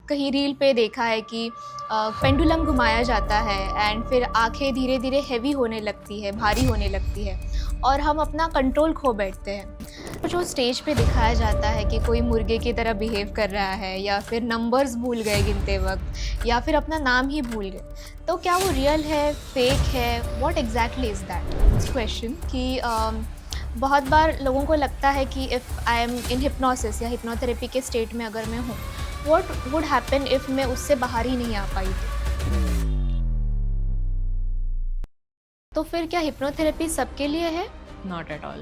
कहीं रील पे देखा है कि पेंडुलम घुमाया जाता है एंड फिर आंखें धीरे धीरे हैवी होने लगती है, भारी होने लगती है और हम अपना कंट्रोल खो बैठते हैं। तो जो स्टेज पे दिखाया जाता है कि कोई मुर्गे की तरह बिहेव कर रहा है या फिर नंबर्स भूल गए गिनते वक्त या फिर अपना नाम ही भूल गए, तो क्या वो रियल है, फेक है, what exactly is that question कि बहुत बार लोगों को लगता है कि if I am in hypnosis या हिप्नोथेरेपी के स्टेट में अगर मैं हूँ, व्हाट वुड हैपन इफ़ मैं उससे बाहर ही नहीं आ पाई तो फिर क्या हिप्नोथेरेपी सबके लिए है? Not at all.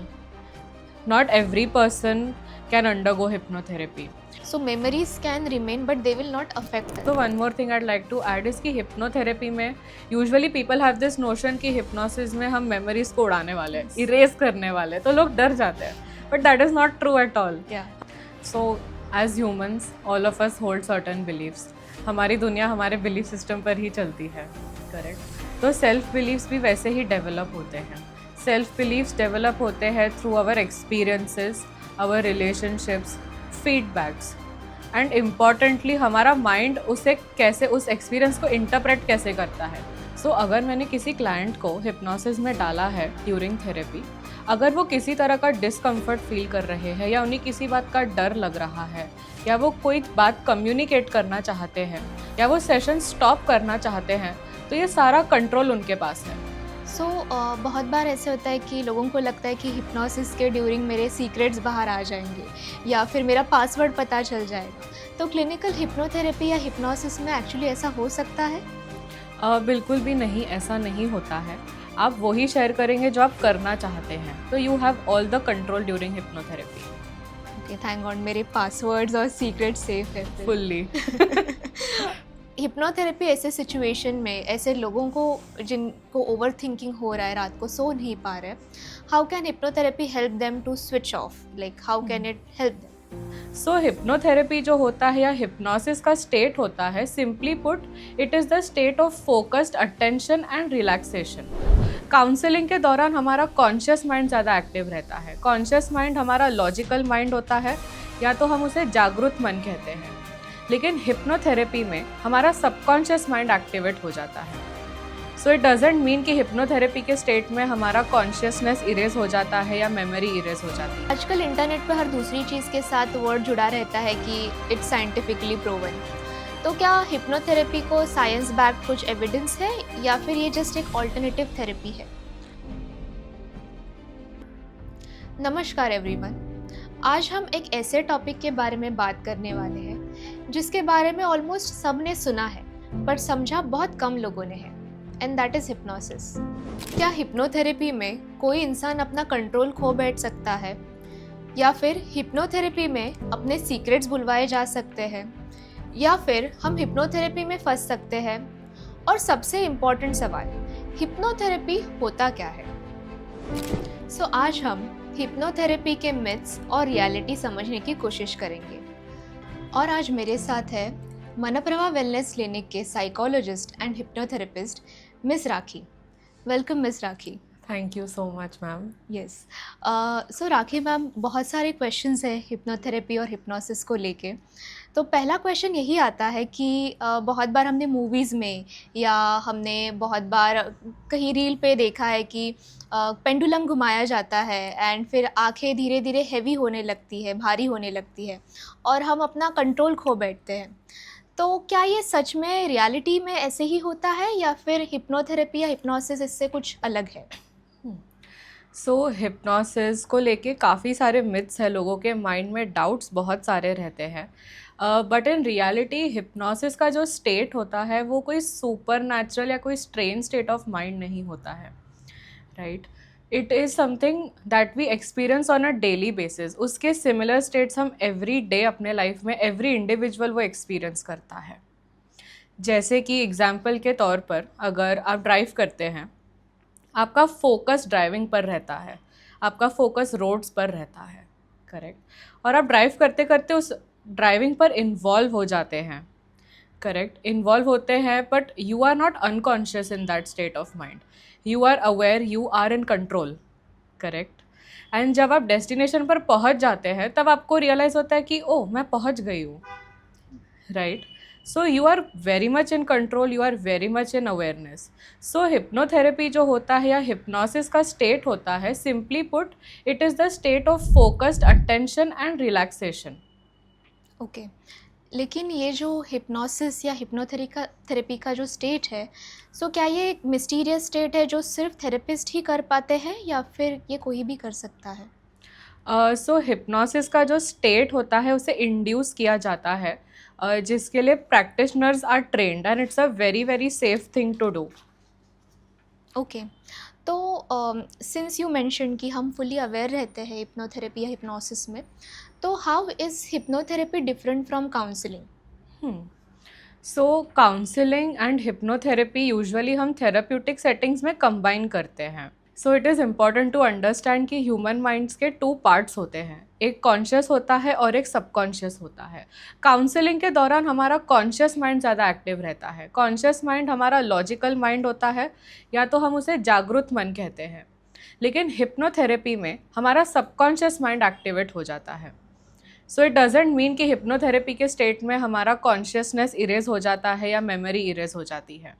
Not every person can undergo hypnotherapy. So memories can remain but they will not affect So one more thing I'd like to add is कि hypnotherapy में usually people have this notion कि hypnosis में हम memories को उड़ाने वाले हैं, erase करने वाले हैं, तो लोग डर जाते हैं. But that is not true at all. So as humans, all of us hold certain beliefs. हमारी दुनिया हमारे belief system पर ही चलती है, correct? तो self beliefs भी वैसे ही develop होते हैं. Self beliefs develop होते हैं through our experiences, our relationships, feedbacks. And importantly हमारा माइंड उसे कैसे, उस एक्सपीरियंस को इंटरप्रेट कैसे करता है. सो अगर मैंने किसी क्लाइंट को हिप्नोसिस में डाला है ड्यूरिंग थेरेपी, अगर वो किसी तरह का डिस्कम्फर्ट फील कर रहे हैं या उन्हें किसी बात का डर लग रहा है या वो कोई बात कम्युनिकेट करना चाहते हैं या वो सेशन स्टॉप करना चाहते हैं, तो ये सारा कंट्रोल उनके पास है. बहुत बार ऐसे होता है कि लोगों को लगता है कि हिप्नोसिस के ड्यूरिंग मेरे सीक्रेट्स बाहर आ जाएंगे या फिर मेरा पासवर्ड पता चल जाएगा. तो क्लिनिकल हिप्नोथेरेपी या हिप्नोसिस में एक्चुअली ऐसा हो सकता है? बिल्कुल भी नहीं, ऐसा नहीं होता है. आप वही शेयर करेंगे जो आप करना चाहते हैं, तो you have all the control during hypnotherapy. Okay, thank God मेरे पासवर्ड्स और सीक्रेट सेफ है फुल्ली. हिप्नोथेरेपी ऐसे सिचुएशन में ऐसे लोगों को जिनको ओवर थिंकिंग हो रहा है, रात को सो नहीं पा रहे, how can hypnotherapy help them to switch off, like how can it help them? So hypnotherapy जो होता है या हिप्नोसिस का स्टेट होता है, simply put it is the state of focused attention and relaxation. Counselling के दौरान हमारा कॉन्शियस माइंड ज़्यादा एक्टिव रहता है. कॉन्शियस माइंड हमारा लॉजिकल माइंड होता है या तो हम उसे जागरूक मन कहते हैं. लेकिन हिप्नोथेरेपी में हमारा सबकॉन्शियस माइंड एक्टिवेट हो जाता है. सो इट डजेंट मीन कि हिप्नोथेरेपी के स्टेट में हमारा कॉन्शियसनेस इरेज हो जाता है या मेमोरी इरेज हो जाती है. आजकल इंटरनेट पर हर दूसरी चीज़ के साथ वर्ड जुड़ा रहता है कि इट्स साइंटिफिकली प्रूवन. तो क्या हिप्नोथेरेपी को साइंस बैक कुछ एविडेंस है या फिर ये जस्ट एक ऑल्टरनेटिव थेरेपी है? नमस्कार एवरीवन, आज हम एक ऐसे टॉपिक के बारे में बात करने वाले हैं जिसके बारे में ऑलमोस्ट सब ने सुना है पर समझा बहुत कम लोगों ने है, एंड दैट इज़ हिप्नोसिस. क्या हिप्नोथेरेपी में कोई इंसान अपना कंट्रोल खो बैठ सकता है या फिर हिप्नोथेरेपी में अपने सीक्रेट्स बुलवाए जा सकते हैं या फिर हम हिप्नोथेरेपी में फंस सकते हैं? और सबसे इम्पॉर्टेंट सवाल, हिप्नोथेरेपी होता क्या है? सो आज हम हिप्नोथेरेपी के मिथ्स और रियलिटी समझने की कोशिश करेंगे. और आज मेरे साथ है मनप्रभा वेलनेस क्लिनिक के psychologist and hypnotherapist miss rakhi. Welcome miss rakhi. Thank you so much ma'am. Yes, so rakhi ma'am, बहुत सारे क्वेश्चंस हैं हिप्नोथेरेपी और हिप्नोसिस को लेके. तो पहला क्वेश्चन यही आता है कि बहुत बार हमने मूवीज़ में या हमने बहुत बार कहीं रील पे देखा है कि पेंडुलम घुमाया जाता है एंड फिर आंखें धीरे धीरे हैवी होने लगती है, भारी होने लगती है और हम अपना कंट्रोल खो बैठते हैं. तो क्या ये सच में रियलिटी में ऐसे ही होता है या फिर हिप्नोथेरेपी या हिप्नोसिस इससे कुछ अलग है? सो हिप्नोसिस को लेके काफ़ी सारे मिथ्स हैं, लोगों के माइंड में डाउट्स बहुत सारे रहते हैं. बट इन रियलिटी हिप्नोसिस का जो स्टेट होता है वो कोई सुपर नेचुरल या कोई स्ट्रेन स्टेट ऑफ माइंड नहीं होता है, right. It is something that we experience on a daily basis. उसके सिमिलर स्टेट्स हम एवरी डे अपने लाइफ में एवरी इंडिविजुअल वो एक्सपीरियंस करता है. जैसे कि एग्जाम्पल के तौर पर अगर आप ड्राइव करते हैं, आपका फोकस ड्राइविंग पर रहता है, आपका फोकस रोड्स पर रहता है, करेक्ट. और आप ड्राइव करते करते उस ड्राइविंग पर इन्वॉल्व हो जाते हैं, करेक्ट. इन्वॉल्व होते हैं but you are not unconscious in that state of mind. You are aware, you are in control, correct. And जब आप डेस्टिनेशन पर पहुंच जाते हैं तब आपको रियलाइज़ होता है कि ओह मैं पहुंच गई हूँ, right. So you are very much in control, you are very much in awareness. So hypnotherapy जो होता है या हिप्नोसिस का स्टेट होता है, simply put it is the state of focused attention and relaxation. Okay, लेकिन ये जो हिप्नोसिस या थेरेपी का जो स्टेट है, सो क्या ये एक मिस्टीरियस स्टेट है जो सिर्फ थेरेपिस्ट ही कर पाते हैं या फिर ये कोई भी कर सकता है? सो हिप्नोसिस का जो स्टेट होता है उसे इंड्यूस किया जाता है, जिसके लिए practitioners are trained and it's a very very safe thing to do. Okay, तो सिंस यू मेंशन कि हम फुली अवेयर रहते हैं हिप्नोथेरेपी या हिप्नोसिस में, तो how is hypnotherapy different from counselling? So counselling and hypnotherapy usually हम therapeutic settings में कंबाइन करते हैं. So it is important to understand कि ह्यूमन माइंड्स के 2 पार्ट्स होते हैं, एक कॉन्शियस होता है और एक सबकॉन्शियस होता है. काउंसलिंग के दौरान हमारा कॉन्शियस माइंड ज़्यादा एक्टिव रहता है. कॉन्शियस माइंड हमारा लॉजिकल माइंड होता है, या तो हम उसे जागरूक मन कहते हैं. लेकिन हिप्नोथेरेपी में हमारा सबकॉन्शियस माइंड एक्टिवेट हो जाता है. सो इट डजेंट मीन कि हिप्नोथेरेपी के स्टेट में हमारा कॉन्शियसनेस इरेज हो जाता है या मेमोरी इरेज हो जाती है.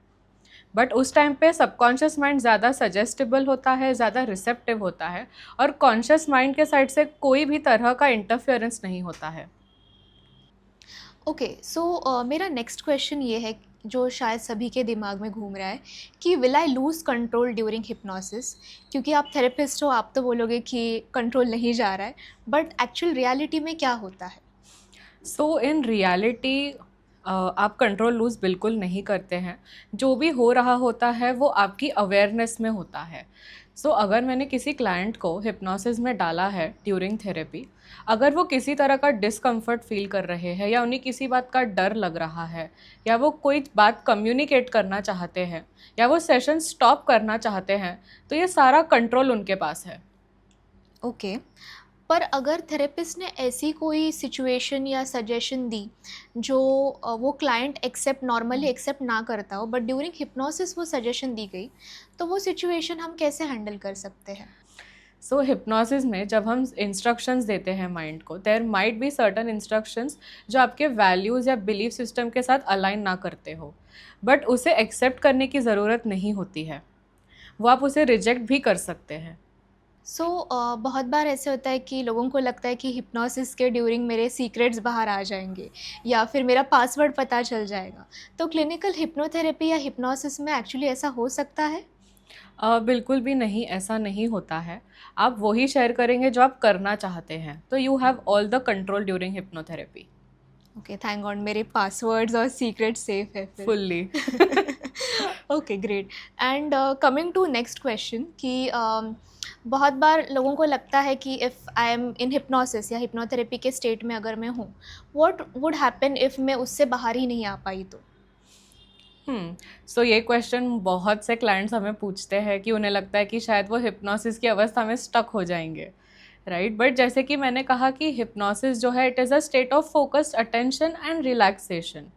बट उस टाइम पे सबकॉन्शियस माइंड ज़्यादा सजेस्टेबल होता है, ज़्यादा रिसेप्टिव होता है, और कॉन्शियस माइंड के साइड से कोई भी तरह का इंटरफेरेंस नहीं होता है. ओके, सो मेरा नेक्स्ट क्वेश्चन ये है जो शायद सभी के दिमाग में घूम रहा है कि will I loose control during hypnosis? क्योंकि आप थेरेपिस्ट हो, आप तो बोलोगे कि कंट्रोल नहीं जा रहा है, बट एक्चुअल रियलिटी में क्या होता है? सो इन रियलिटी आप कंट्रोल लूज़ बिल्कुल नहीं करते हैं. जो भी हो रहा होता है वो आपकी अवेयरनेस में होता है. सो अगर मैंने किसी क्लाइंट को हिप्नोसिस में डाला है ड्यूरिंग थेरेपी, अगर वो किसी तरह का डिस्कम्फर्ट फील कर रहे हैं या उन्हें किसी बात का डर लग रहा है, या वो कोई बात कम्युनिकेट करना चाहते हैं, या वो सेशन स्टॉप करना चाहते हैं, तो ये सारा कंट्रोल उनके पास है. ओके, पर अगर थेरेपिस्ट ने ऐसी कोई सिचुएशन या सजेशन दी जो वो क्लाइंट नॉर्मली एक्सेप्ट ना करता हो, बट ड्यूरिंग हिप्नोसिस वो सजेशन दी गई, तो वो सिचुएशन हम कैसे हैंडल कर सकते हैं? सो हिप्नोसिस में जब हम इंस्ट्रक्शंस देते हैं माइंड को, there might be certain instructions जो आपके वैल्यूज़ या बिलीफ सिस्टम के साथ अलाइन ना करते हो, बट उसे एक्सेप्ट करने की ज़रूरत नहीं होती है. वो आप उसे रिजेक्ट भी कर सकते हैं. सो बहुत बार ऐसे होता है कि लोगों को लगता है कि हिप्नोसिस के ड्यूरिंग मेरे सीक्रेट्स बाहर आ जाएंगे या फिर मेरा पासवर्ड पता चल जाएगा. तो क्लिनिकल हिप्नोथेरेपी या हिप्नोसिस में एक्चुअली ऐसा हो सकता है? बिल्कुल भी नहीं, ऐसा नहीं होता है. आप वही शेयर करेंगे जो आप करना चाहते हैं, तो you have all the control during hypnotherapy. Okay, thank God मेरे पासवर्ड्स और सीक्रेट सेफ है फिर. Fully. Okay, great. And coming to next question कि बहुत बार लोगों को लगता है कि if I am in hypnosis या हिप्नोथेरेपी के स्टेट में अगर मैं हूँ, व्हाट वुड हैपन इफ़ मैं उससे बाहर ही नहीं आ पाई तो? सो ये क्वेश्चन बहुत से क्लाइंट्स हमें पूछते हैं कि उन्हें लगता है कि शायद वो हिप्नोसिस की अवस्था में स्टक हो जाएंगे, राइट. बट जैसे कि मैंने कहा कि हिप्नोसिस जो है, it is a state of focused attention and relaxation,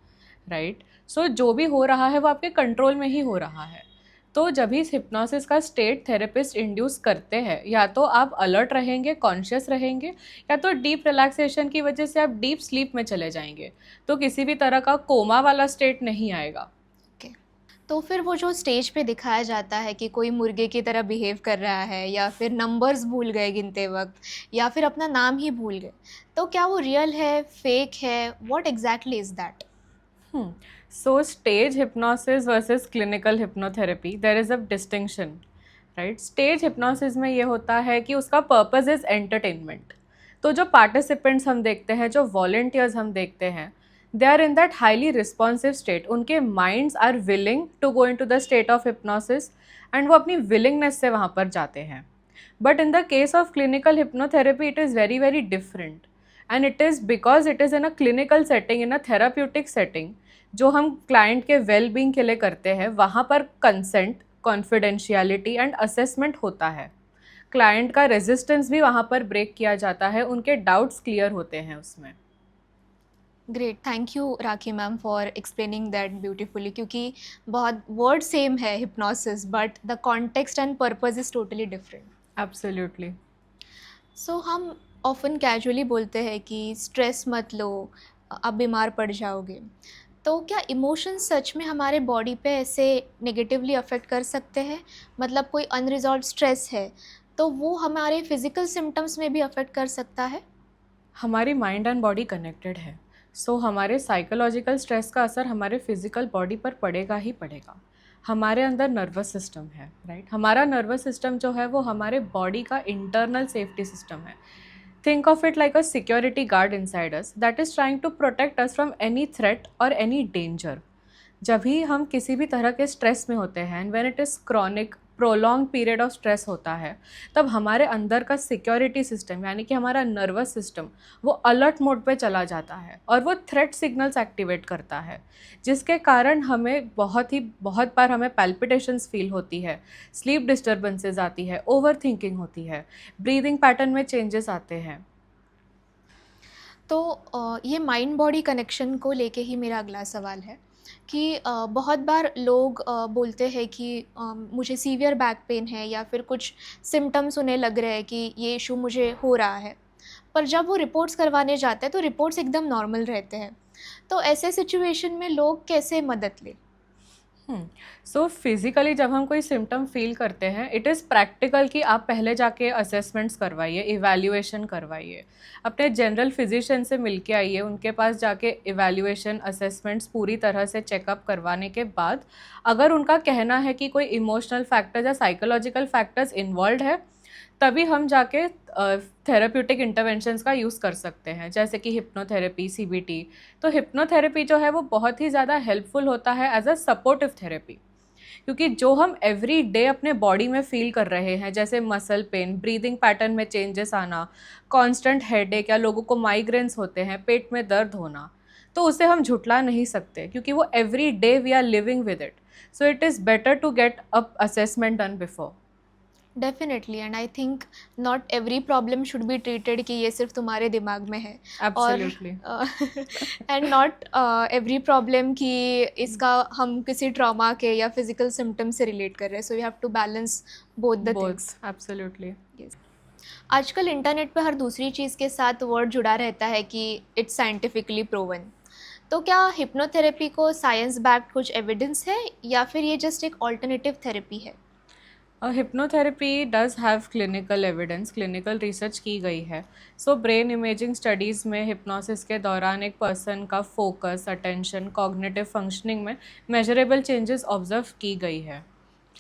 right. So जो भी हो रहा है वो आपके कंट्रोल में ही हो रहा है. तो जब भी हिप्नोसिस का स्टेट थेरेपिस्ट इंड्यूस करते हैं, या तो आप अलर्ट रहेंगे, कॉन्शियस रहेंगे, या तो डीप रिलैक्सेशन की वजह से आप डीप स्लीप में चले जाएंगे. तो किसी भी तरह का कोमा वाला स्टेट नहीं आएगा. ओके, तो फिर वो जो स्टेज पे दिखाया जाता है कि कोई मुर्गे की तरह बिहेव कर रहा है या फिर नंबर्स भूल गए गिनते वक्त या फिर अपना नाम ही भूल गए, तो क्या वो रियल है, फेक है? What exactly is that? So stage hypnosis versus clinical hypnotherapy, there is a distinction, right? Stage hypnosis में ये होता है कि उसका purpose is entertainment. तो जो participants हम देखते हैं, जो volunteers हम देखते हैं, they are in that highly responsive state. उनके minds are willing to go into the state of hypnosis and वो अपनी willingness से वहाँ पर जाते हैं. But in the case of clinical hypnotherapy, it is very very different. And it is because it is in a clinical setting, in a therapeutic setting, जो हम client के वेल बीइंग के लिए करते हैं, वहाँ पर कंसेंट, कॉन्फिडेंशियलिटी एंड असेसमेंट होता है. क्लाइंट का रेजिस्टेंस भी वहाँ पर ब्रेक किया जाता है, उनके डाउट्स क्लियर होते हैं उसमें. Great, thank you Rakhi ma'am for explaining that beautifully. क्योंकि बहुत वर्ड सेम है hypnosis, but the context and purpose is totally different. Absolutely. So हम ऑफन कैजुअली बोलते हैं कि स्ट्रेस मत लो, आप बीमार पड़ जाओगे. तो क्या इमोशंस सच में हमारे बॉडी पे ऐसे नेगेटिवली अफेक्ट कर सकते हैं? मतलब कोई अनरिजॉल्व स्ट्रेस है, तो वो हमारे फिजिकल सिम्टम्स में भी अफेक्ट कर सकता है? हमारी माइंड एंड बॉडी कनेक्टेड है। सो हमारे साइकोलॉजिकल स्ट्रेस का असर हमारे फिजिकल बॉडी पर पड़ेगा ही पड़ेगा। हमारे अंदर नर्वस सिस्टम है, राइट? हमारा नर्वस सिस्टम जो है वो हमारे बॉडी का इंटरनल सेफ्टी सिस्टम है। Think of it like a security guard inside us that is trying to protect us from any threat और एनी डेंजर। जब भी हम किसी भी तरह के स्ट्रेस में होते हैं, and when it is chronic prolong period of stress होता है, तब हमारे अंदर का सिक्योरिटी सिस्टम यानी कि हमारा नर्वस सिस्टम वो अलर्ट मोड पे चला जाता है और वो थ्रेट सिग्नल्स एक्टिवेट करता है, जिसके कारण हमें बहुत बार हमें पैल्पिटेशंस फील होती है, स्लीप डिस्टर्बेंसेस आती है, ओवर थिंकिंग होती है, ब्रीदिंग पैटर्न में चेंजेस आते हैं। तो ये माइंड बॉडी कनेक्शन को लेके ही मेरा अगला सवाल है कि बहुत बार लोग बोलते हैं कि मुझे सीवियर बैक पेन है या फिर कुछ सिम्टम्स उन्हें लग रहे हैं कि ये इशू मुझे हो रहा है, पर जब वो रिपोर्ट्स करवाने जाते हैं तो रिपोर्ट्स एकदम नॉर्मल रहते हैं। तो ऐसे सिचुएशन में लोग कैसे मदद लें? सो फिज़िकली जब हम कोई सिम्टम फील करते हैं, इट इज़ प्रैक्टिकल कि आप पहले जाके असेसमेंट्स करवाइए, इवैल्यूएशन करवाइए, अपने जनरल फिजिशियन से मिल के आइए, उनके पास जाके इवैल्यूएशन असेसमेंट्स पूरी तरह से चेकअप करवाने के बाद अगर उनका कहना है कि कोई इमोशनल फैक्टर या साइकोलॉजिकल फैक्टर्स इन्वॉल्व है, तभी हम जाके थेरेप्यूटिक इंटरवेंशंस का यूज़ कर सकते हैं, जैसे कि हिप्नोथेरेपी, सीबीटी। तो हिप्नोथेरेपी जो है वो बहुत ही ज़्यादा हेल्पफुल होता है एज अ सपोर्टिव थेरेपी, क्योंकि जो हम एवरी डे अपने बॉडी में फील कर रहे हैं, जैसे मसल पेन, ब्रीदिंग पैटर्न में चेंजेस आना, कॉन्स्टेंट हेडेक, या लोगों को माइग्रेन्स होते हैं, पेट में दर्द होना, तो उसे हम झुठला नहीं सकते क्योंकि वो every day we are living with it. So it is better to get a assessment done before. Definitely, and I think not every problem should be treated कि ये सिर्फ तुम्हारे दिमाग में है। और absolutely. And not every problem कि इसका हम किसी ट्रॉमा के या फिजिकल सिम्टम से रिलेट कर रहे हैं, so you have to balance both the things. Both, absolutely. आजकल इंटरनेट पे हर दूसरी चीज़ के साथ वर्ड जुड़ा रहता है कि इट्स साइंटिफिकली प्रूवन। तो क्या हिप्नोथेरेपी को साइंस बैक्ड कुछ एविडेंस है या फिर ये जस्ट एक ऑल्टरनेटिव थेरेपी है? Hypnotherapy does have clinical evidence, clinical research की गई है। सो ब्रेन इमेजिंग स्टडीज़ में हिप्नोसिस के दौरान एक पर्सन का फोकस, अटेंशन, कॉग्निटिव फंक्शनिंग में मेजरेबल चेंजेस ऑब्जर्व की गई है।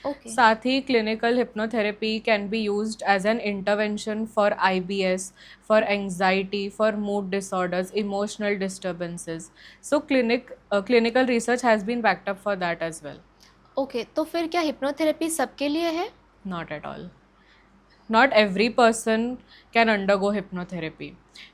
ओके। साथ ही clinical hypnotherapy can be used as an intervention for IBS, for anxiety, for mood disorders, emotional disturbances. So clinical research has been backed up for that as well. Okay, तो फिर क्या hypnotherapy सबके लिए है? Not at all. Not every person can undergo hypnotherapy.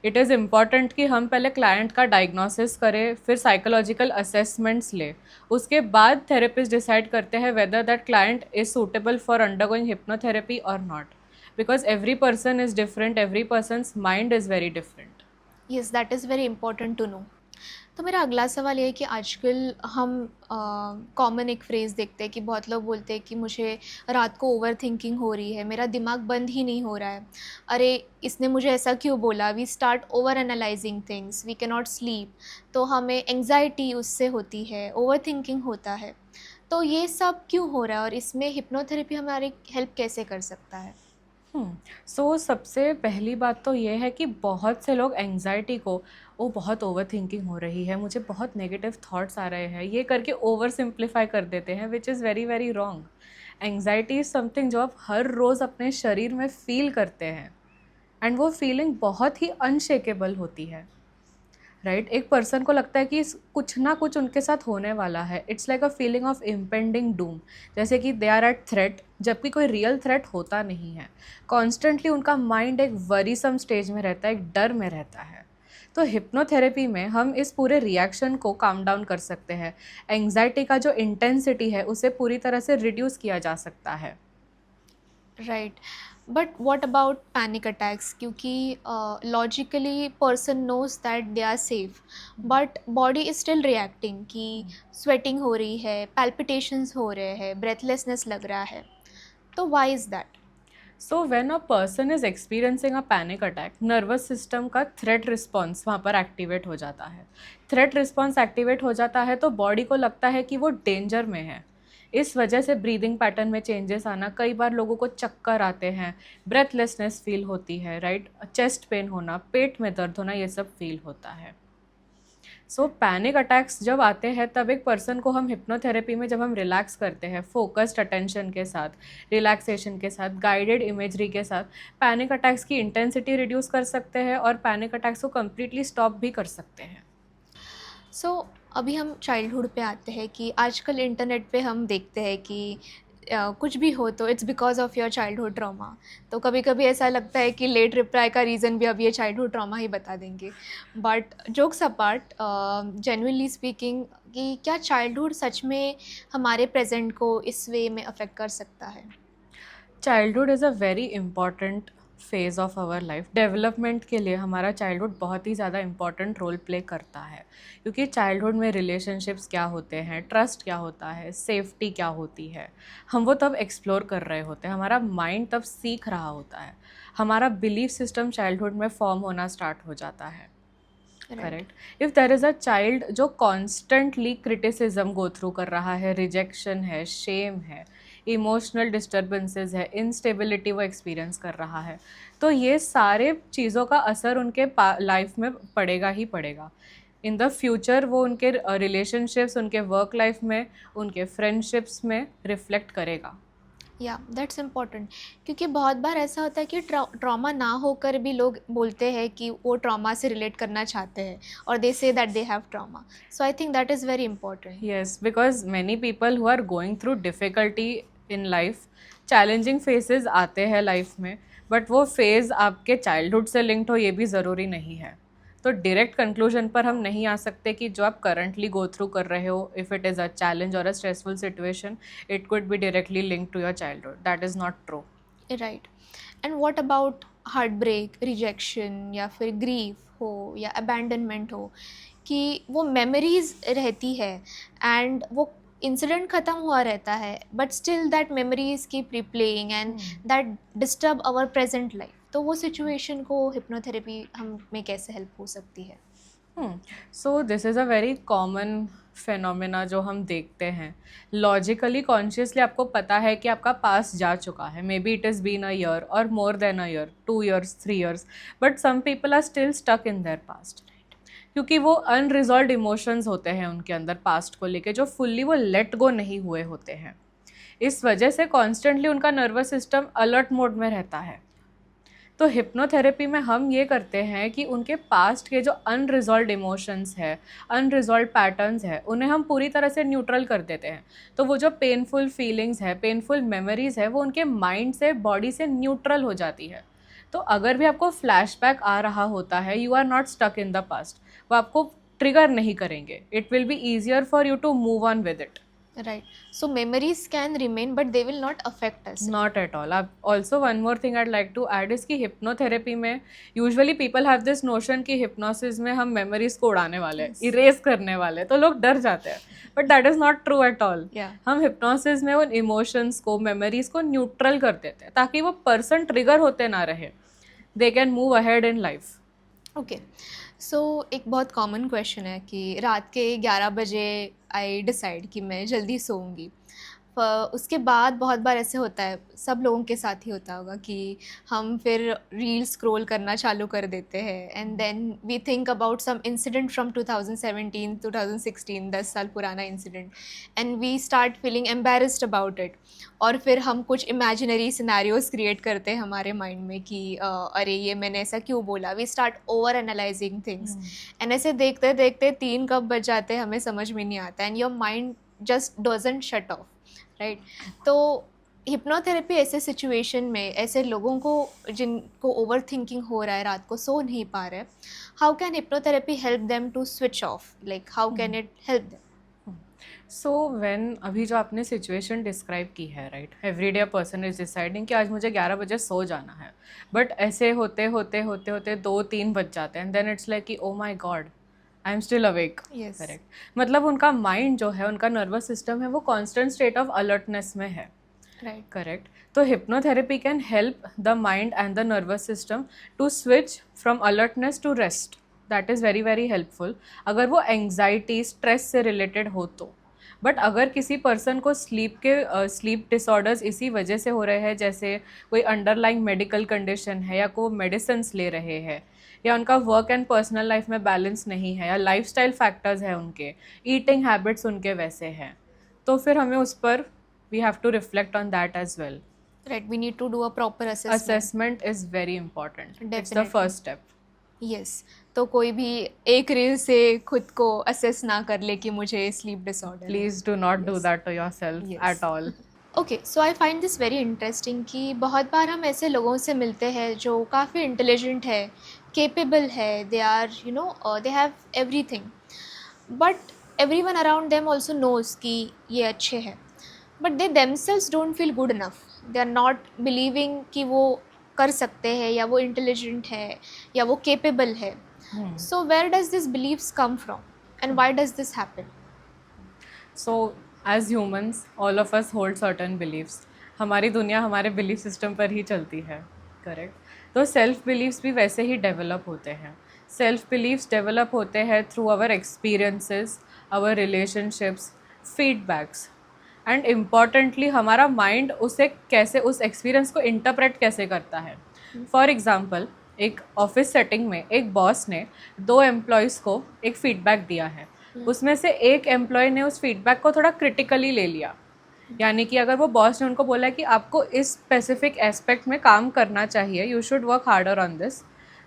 It is important कि हम पहले client का डायग्नोसिस करें, फिर साइकोलॉजिकल असेसमेंट्स ले, उसके बाद थेरेपिस्ट डिसाइड करते हैं whether that client is suitable for undergoing hypnotherapy or not. Because every person is different, every person's mind is very different. Yes, that is very important to know. तो मेरा अगला सवाल ये है कि आजकल हम कॉमन एक फ्रेज़ देखते हैं कि बहुत लोग बोलते हैं कि मुझे रात को ओवर थिंकिंग हो रही है, मेरा दिमाग बंद ही नहीं हो रहा है, अरे इसने मुझे ऐसा क्यों बोला। We start over analysing things, we can not sleep, तो हमें एंग्जाइटी उससे होती है, ओवर थिंकिंग होता है। तो ये सब क्यों हो रहा है और इसमें हिप्नोथेरेपी हमारी हेल्प कैसे कर सकता है? सो सबसे पहली बात तो ये है कि बहुत से लोग एंग्जाइटी को, वो बहुत ओवर थिंकिंग हो रही है, मुझे बहुत नेगेटिव थॉट्स आ रहे हैं, ये करके ओवर सिंप्लीफाई कर देते हैं, which is very very wrong. Anxiety is something जो आप हर रोज़ अपने शरीर में फील करते हैं, एंड वो फीलिंग बहुत ही अनशेकेबल होती है, राइट? एक पर्सन को लगता है कि कुछ ना कुछ उनके साथ होने वाला है। It's like a feeling of impending Doom, जैसे कि दे आर एट थ्रेट, जबकि कोई रियल थ्रेट होता नहीं है। कॉन्स्टेंटली उनका माइंड एक वरीसम स्टेज में रहता है, एक डर में रहता है। तो हिप्नोथेरेपी में हम इस पूरे रिएक्शन को काम डाउन कर सकते हैं। एंग्जाइटी का जो इंटेंसिटी है उसे पूरी तरह से रिड्यूस किया जा सकता है। Right, but what about panic attacks? क्योंकि logically person knows that they are safe, but body is still reacting कि स्वेटिंग हो रही है, पैल्पिटेशंस हो रहे हैं, ब्रेथलेसनेस लग रहा है, तो why is that? So when a person is experiencing a panic attack, nervous system का थ्रेट रिस्पॉन्स वहाँ पर एक्टिवेट हो जाता है। थ्रेट रिस्पॉन्स एक्टिवेट हो जाता है तो बॉडी को लगता है कि वो डेंजर में है। इस वजह से ब्रीदिंग पैटर्न में चेंजेस आना, कई बार लोगों को चक्कर आते हैं, ब्रेथलेसनेस फील होती है, राइट, चेस्ट पेन होना, पेट में दर्द होना, ये सब फील होता है। सो पैनिक अटैक्स जब आते हैं तब एक पर्सन को हम हिप्नोथेरेपी में जब हम रिलैक्स करते हैं फोकस्ड अटेंशन के साथ, रिलैक्सेशन के साथ, गाइडेड इमेजरी के साथ, पैनिक अटैक्स की इंटेंसिटी रिड्यूस कर सकते हैं और पैनिक अटैक्स को कम्प्लीटली स्टॉप भी कर सकते हैं। सो अभी हम चाइल्डहुड पे आते हैं कि आजकल इंटरनेट पे हम देखते हैं कि कुछ भी हो तो it's because of your childhood trauma. तो कभी कभी ऐसा लगता है कि लेट रिप्लाई का रीज़न भी अब ये चाइल्डहुड ट्रॉमा ही बता देंगे। But jokes apart, genuinely speaking, कि क्या चाइल्डहुड सच में हमारे प्रेजेंट को इस वे में अफेक्ट कर सकता है? Childhood is a very important phase of our life. Development के लिए हमारा चाइल्डहुड बहुत ही ज़्यादा इंपॉर्टेंट रोल प्ले करता है, क्योंकि चाइल्डहुड में रिलेशनशिप्स क्या होते हैं, ट्रस्ट क्या होता है, सेफ्टी क्या होती है, हम वो तब एक्सप्लोर कर रहे होते हैं, हमारा माइंड तब सीख रहा होता है, हमारा बिलीफ सिस्टम चाइल्डहुड में फॉर्म होना स्टार्ट हो जाता है। Correct. If there is a child जो कॉन्स्टेंटली क्रिटिसिज्म गो थ्रू कर रहा है, रिजेक्शन है, शेम है, इमोशनल डिस्टर्बेंसेस है, इंस्टेबिलिटी वो एक्सपीरियंस कर रहा है, तो ये सारे चीज़ों का असर उनके लाइफ में पड़ेगा ही पड़ेगा। इन द फ्यूचर वो उनके रिलेशनशिप्स, उनके वर्क लाइफ में, उनके फ्रेंडशिप्स में रिफ्लेक्ट करेगा। या दैट्स इम्पॉर्टेंट, क्योंकि बहुत बार ऐसा होता है कि ट्रॉमा ना होकर भी लोग बोलते हैं कि वो ट्रॉमा से रिलेट करना चाहते हैं और they say that they have trauma. So I think that is very important. Yes, because many people who are going through difficulty in life, challenging phases आते हैं लाइफ में, बट वो फेज़ आपके चाइल्डहुड से लिंक्ड हो ये भी ज़रूरी नहीं है। तो डायरेक्ट कंक्लूजन पर हम नहीं आ सकते कि जो आप करंटली गो थ्रू कर रहे हो, if it is a challenge और a stressful situation, it could be directly linked to your childhood. That is not true. Right. And what about heart break, rejection या फिर ग्रीफ हो या abandonment हो, कि वो मेमोरीज रहती है एंड वो इंसिडेंट ख़त्म हुआ रहता है but still that memories keep replaying and that disturb our present life. तो वो सिचुएशन को हिप्नोथेरेपी हमें कैसे हेल्प हो सकती है? So this is a very common phenomena जो हम देखते हैं। लॉजिकली कॉन्शियसली आपको पता है कि आपका पास जा चुका है, maybe it is been a year और more than a year, 2 years, 3 years, but some people are still stuck in their past, क्योंकि वो अनरिजॉल्व इमोशंस होते हैं उनके अंदर पास्ट को लेके, जो फुल्ली वो लेट गो नहीं हुए होते हैं। इस वजह से कॉन्स्टेंटली उनका नर्वस सिस्टम अलर्ट मोड में रहता है। तो हिप्नोथेरेपी में हम ये करते हैं कि उनके पास्ट के जो अनरिजॉल्व इमोशंस है, अनरिजॉल्व पैटर्न्स है, उन्हें हम पूरी तरह से न्यूट्रल कर देते हैं। तो वो जो पेनफुल फीलिंग्स है, पेनफुल मेमोरीज है, वो उनके माइंड से, बॉडी से न्यूट्रल हो जाती है। तो अगर भी आपको फ्लैशबैक आ रहा होता है, you are not stuck in the past, वो आपको ट्रिगर नहीं करेंगे। It will be easier for you to move on with it. Right. So memories can remain, but they will not affect us. Not at all. Also one more thing I'd like to add is कि hypnotherapy में usually people have this notion कि hypnosis में हम memories को उड़ाने वाले हैं, erase करने वाले हैं, तो लोग डर जाते हैं, but that is not true at all. हम हिप्नोसिस में उन इमोशंस को, मेमोरीज को न्यूट्रल कर देते हैं ताकि वो पर्सन ट्रिगर होते ना रहे, they can move ahead in life. Okay. So एक बहुत कॉमन क्वेश्चन है कि रात के 11 बजे आई डिसाइड कि मैं जल्दी सोऊंगी। उसके बाद बहुत बार ऐसे होता है, सब लोगों के साथ ही होता होगा, कि हम फिर रील स्क्रॉल करना चालू कर देते हैं and then we think about some incident from 2017 2016, 10 साल पुराना incident, and we start feeling embarrassed about it. और फिर हम कुछ इमेजिनरी सिनेरियोज क्रिएट करते हैं हमारे माइंड में कि अरे ये मैंने ऐसा क्यों बोला। We start over analysing things and ऐसे देखते देखते 3 कब बज जाते हैं हमें समझ में नहीं आता, and your mind just doesn't shut off, right. तो हिप्नोथेरेपी ऐसे सिचुएशन में, ऐसे लोगों को जिनको ओवर थिंकिंग हो रहा है, रात को सो नहीं पा रहे, how can hypnotherapy help them to switch off, like how can it help them? So when अभी जो आपने सिचुएशन डिस्क्राइब की है, right, everyday a person is deciding कि आज मुझे 11 बजे सो जाना है, बट ऐसे होते होते होते होते 2-3 बज जाते हैं, देन इट्स लाइक कि oh my god I am still awake. Correct. मतलब उनका माइंड जो है, उनका नर्वस सिस्टम है, वो कॉन्स्टेंट स्टेट ऑफ अलर्टनेस में है। Right. Correct. So hypnotherapy can help the mind and the nervous system to switch from alertness to rest. That is very very helpful. अगर वो anxiety stress से related हो तो. But अगर किसी person को स्लीप डिसऑर्डर्स इसी वजह से हो रहे हैं, जैसे कोई अंडरलाइंग मेडिकल कंडीशन है या कोई मेडिसिन्स ले रहे हैं या उनका वर्क एंड पर्सनल लाइफ में बैलेंस नहीं है या लाइफस्टाइल फैक्टर्स हैं, उनके ईटिंग हैबिट्स उनके वैसे हैं, तो फिर हमें उस पर we have to reflect on that as well. Right, we need to do a proper assessment. Assessment is very important. It's the Definitely. first step. Yes. तो कोई भी एक रील से खुद को असेस ना कर ले कि मुझे sleep disorder. Please do not do that to yourself Yes. at all. Okay, so I find this very interesting कि बहुत बार हम ऐसे लोगों से मिलते हैं जो काफ़ी इंटेलिजेंट है, केपेबल है, they are they have everything, but every one around them also knows कि ये अच्छे हैं, but they themselves don't feel good enough. They are not believing कि वो कर सकते हैं या वो इंटेलिजेंट है या वो केपेबल है. So where does this believes come from and why does this happen? So as humans, all of us hold certain beliefs. हमारी दुनिया हमारे बिलीफ सिस्टम पर ही चलती है. करेक्ट. तो सेल्फ बिलीव्स भी वैसे ही डेवलप होते हैं. सेल्फ बिलीव्स डेवलप होते हैं through our experiences, our relationships, feedbacks, and importantly हमारा माइंड उसे कैसे, उस एक्सपीरियंस को इंटरप्रेट कैसे करता है. फॉर एग्जाम्पल, एक ऑफिस सेटिंग में एक बॉस ने 2 एम्प्लॉयज़ को एक फीडबैक दिया है. उसमें से एक एम्प्लॉय ने उस फीडबैक को थोड़ा क्रिटिकली ले लिया. यानी कि अगर वो बॉस ने उनको बोला कि आपको इस स्पेसिफिक एस्पेक्ट में काम करना चाहिए, you should work harder on this,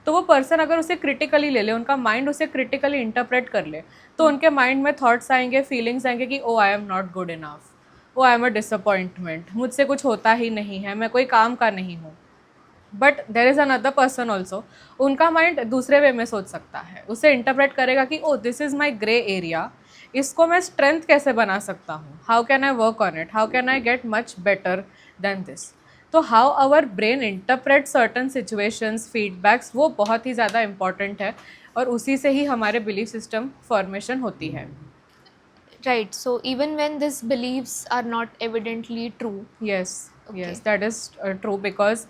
तो वो पर्सन अगर उसे क्रिटिकली ले ले, उनका माइंड उसे क्रिटिकली इंटरप्रेट कर ले, तो उनके माइंड में थॉट्स आएंगे, फीलिंग्स आएंगे कि oh I am not good enough, oh I am a disappointment, मुझसे कुछ होता ही नहीं है, मैं कोई काम का नहीं हूँ. But there is another person also, उनका माइंड दूसरे वे में सोच सकता है, उसे इंटरप्रेट करेगा कि oh this is my grey area, इसको मैं स्ट्रेंथ कैसे बना सकता हूँ, how can I work on it, how can I get much better than this. तो how our brain interpret certain situations, feedbacks, वो बहुत ही ज़्यादा इंपॉर्टेंट है और उसी से ही हमारे बिलीफ सिस्टम फॉर्मेशन होती है. Right, so even when these beliefs are not evidently true. Yes, Okay. yes, that is true, because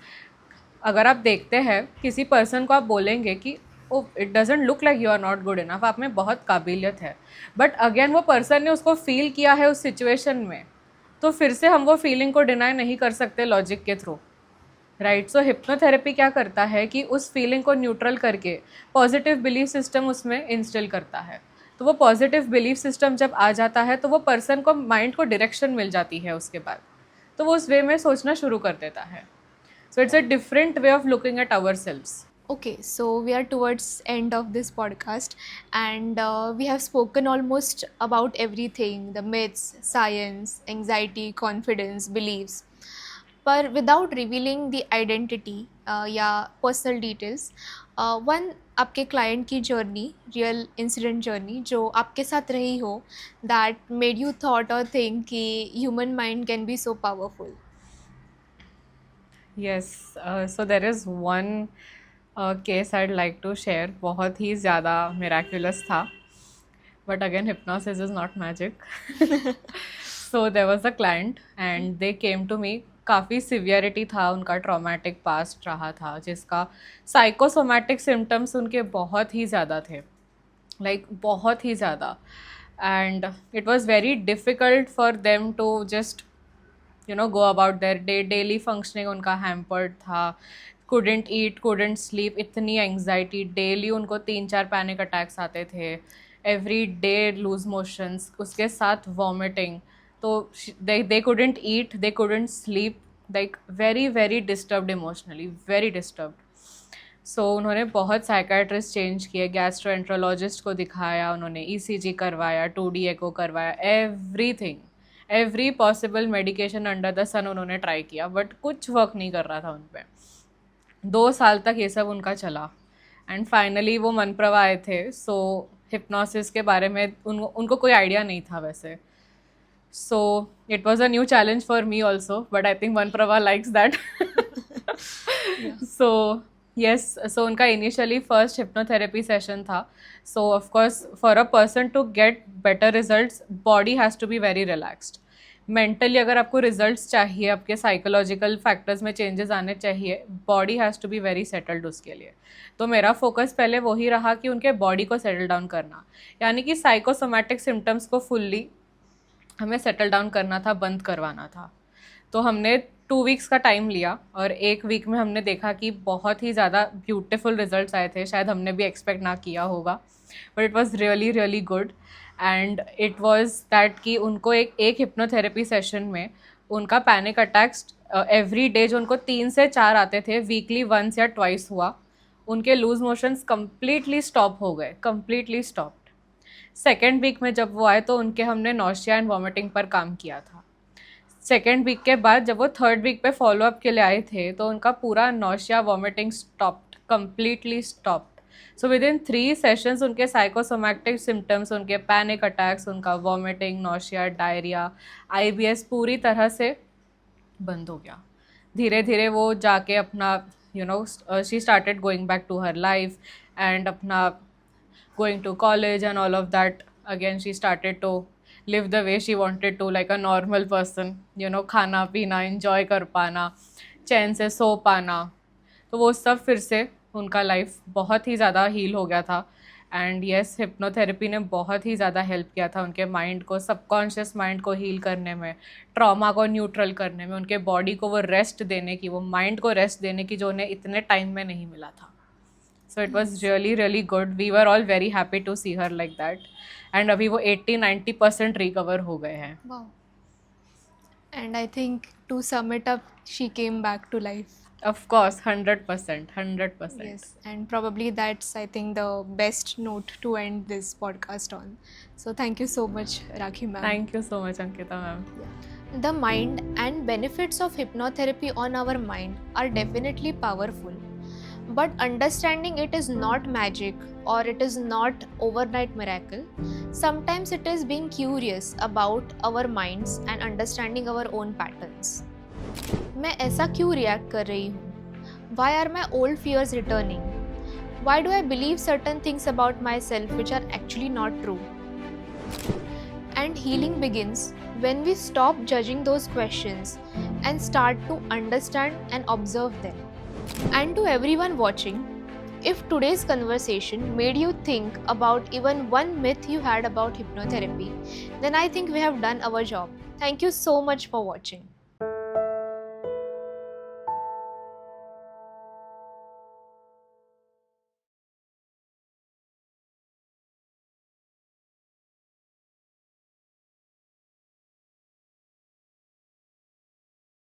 अगर आप देखते हैं किसी पर्सन को आप बोलेंगे कि oh it doesn't look like you are not good enough, आप में बहुत काबिलियत है, बट अगेन वो पर्सन ने उसको फील किया है उस सिचुएशन में, तो फिर से हम वो फीलिंग को डिनाई नहीं कर सकते लॉजिक के थ्रू. राइट. सो हिप्नोथेरेपी क्या करता है कि उस फीलिंग को न्यूट्रल करके पॉजिटिव बिलीफ सिस्टम उसमें इंस्टिल करता है. तो वो पॉजिटिव बिलीफ सिस्टम जब आ जाता है तो वो पर्सन को, माइंड को डायरेक्शन मिल जाती है उसके बाद, तो वो उस वे में सोचना शुरू कर देता है. So it's a different way of looking at our selves. Okay, so we are towards end of this podcast, and we have spoken almost about everything, the myths, science, anxiety, confidence, beliefs, but without revealing the identity या personal details. One आपके client की journey, real incident journey जो आपके साथ रही हो, that made you thought or think कि human mind can be so powerful. Yes, so there is one case I'd like to share. बहुत ही ज़्यादा miraculous था, but again hypnosis is not magic. So there was a client and they came to me. काफ़ी severity था, उनका traumatic past रहा था जिसका साइकोसोमैटिक सिम्टम्स उनके बहुत ही ज़्यादा थे, लाइक बहुत ही ज़्यादा, and it was very difficult for them to just go about their day. Daily functioning उनका हैम्पर्ड था, couldn't eat, couldn't sleep, इतनी एंग्जाइटी, डेली उनको 3-4 पैनिक अटैक्स आते थे, एवरी डे लूज मोशंस, उसके साथ वॉमिटिंग. तो they couldn't eat, they couldn't sleep, like very very disturbed emotionally, very disturbed. So उन्होंने बहुत साइकाट्रिस्ट चेंज किए, गैस्ट्रोएंट्रोलॉजिस्ट को दिखाया, उन्होंने ECG करवाया, 2D एको करवाया, everything, every possible medication under the sun उन्होंने ट्राई किया, बट कुछ वर्क नहीं कर रहा था उन पर. 2 साल तक ये सब उनका चला, एंड फाइनली वो मनप्रभा आए थे. सो हिप्नोसिस के बारे में उनको कोई आइडिया नहीं था वैसे. So it was a new challenge for me also, but I think Manprabha likes that. Yeah. So yes, so उनका initially first hypnotherapy session था. So of course for a person to get better results, body has to be very relaxed. Mentally अगर आपको results चाहिए, आपके psychological factors में changes आने चाहिए, body has to be very settled उसके लिए। तो मेरा फोकस पहले वही रहा कि उनके बॉडी को सेटल डाउन करना, यानी कि साइकोसोमैटिक सिम्टम्स को फुल्ली हमें सेटल डाउन करना था, बंद करवाना था। तो हमने 2 वीक्स का टाइम लिया और 1 वीक में हमने देखा कि बहुत ही ज़्यादा ब्यूटीफुल रिजल्ट्स आए थे, शायद हमने भी एक्सपेक्ट ना किया होगा, but it was really really good. And it was that कि उनको एक हिप्नोथेरेपी सेशन में उनका पैनिक अटैक्स एवरी डे जो उनको 3 से 4 आते थे, वीकली 1 या 2 हुआ, उनके लूज मोशंस कम्प्लीटली स्टॉप हो गए, कम्प्लीटली स्टॉप्ड। सेकेंड वीक में जब वो आए तो उनके हमने नॉशिया एंड वॉमिटिंग पर काम किया था। सेकेंड वीक के बाद जब वो थर्ड वीक पे फॉलोअप के लिए आए थे तो उनका पूरा nausea vomiting stopped, completely stopped. So with in 3 sessions उनके साइकोसोमैटिक सिम्टम्स, उनके पैनिक अटैक्स, उनका वॉमिटिंग, नॉशिया, डायरिया, IBS पूरी तरह से बंद हो गया। धीरे धीरे वो जाके अपना she started going back to her life and अपना going to college and all of that. Again she started to live the way she wanted to, like a normal person, खाना पीना, इंजॉय कर पाना, चैन से सो पाना। तो वो सब फिर से उनका लाइफ बहुत ही ज़्यादा हील हो गया था। एंड येस, हिप्नोथेरेपी ने बहुत ही ज़्यादा हेल्प किया था उनके माइंड को, सबकॉन्शियस माइंड को हील करने में, ट्रॉमा को न्यूट्रल करने में, उनके बॉडी को वो रेस्ट देने की, वो माइंड को रेस्ट देने की जो उन्हें इतने टाइम में नहीं मिला था। So it was really really good. We were all very happy to see her like that. And अभी वो 80-90% रिकवर हो गए हैं। Wow. And I think to sum it up, she came back to life. Of course, 100%, 100%. Yes, and probably that's, I think, the best note to end this podcast on. So thank you so much, Rakhi ma'am. Thank you so much, Ankita ma'am. The mind and benefits of hypnotherapy on our mind are definitely powerful. But understanding it is not magic or it is not overnight miracle. Sometimes it is being curious about our minds and understanding our own patterns. मैं ऐसा क्यों react कर रही हूँ? Why are my old fears returning? Why do I believe certain things about myself which are actually not true? And healing begins when we stop judging those questions and start to understand and observe them. And to everyone watching, if today's conversation made you think about even one myth you had about hypnotherapy, then I think we have done our job. Thank you so much for watching.